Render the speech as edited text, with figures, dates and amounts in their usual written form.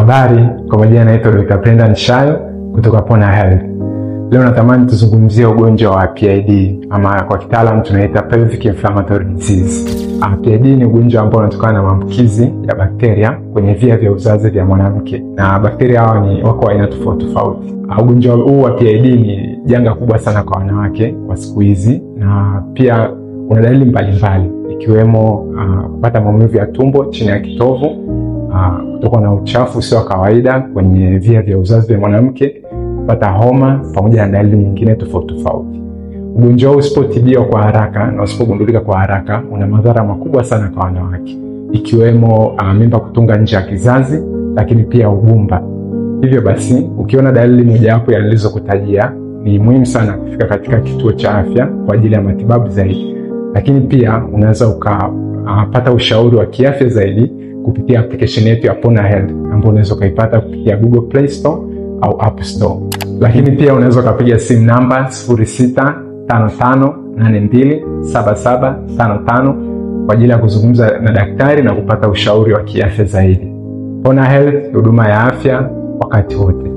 Habari, kwa majina naitwa Dr. Brendan Shayo kutoka Pona Health. Leo natamani tuzungumzie ugonjwa wa PID ama kwa kitaalamu tunaita pelvic inflammatory disease. PID ni ugonjwa ambao unatokana na maambukizi ya bakteria kwenye via vya uzazi vya mwanamke. Na bakteria hawa wako aina tofauti tofauti. Ugonjwa huu wa PID ni janga kubwa sana kwa wanawake kwa siku hizi, na pia una dalili mbalimbali ikiwemo kupata maumivu ya tumbo chini ya kitovu, kutokwa na uchafu usio wa kawaida kwenye via vya uzazi vya mwanamke, kupata homa pamoja na dalili nyingine tofauti tofauti. Ugonjwa huu usipotibiwa kwa haraka na usipogundulika kwa haraka una madhara makubwa sana kwa wanawake, ikiwemo mimba kutunga nje ya kizazi, lakini pia ugumba. Hivyo basi, ukiona dalili mojawapo ya nilizokutajia, ni muhimu sana kufika katika kituo cha afya kwa ajili ya matibabu zaidi. Lakini pia unaweza ukapata ushauri wa kiafya zaidi kupitia application yetu ya Pona Health ambayo unaweza ukaipata kupitia Google Play Store au App Store. Lakini pia unaweza ukapiga simu namba 0655827755 kwa ajili ya kuzungumza na daktari na kupata ushauri wa kiafya zaidi. Pona Health, huduma ya afya wakati wote.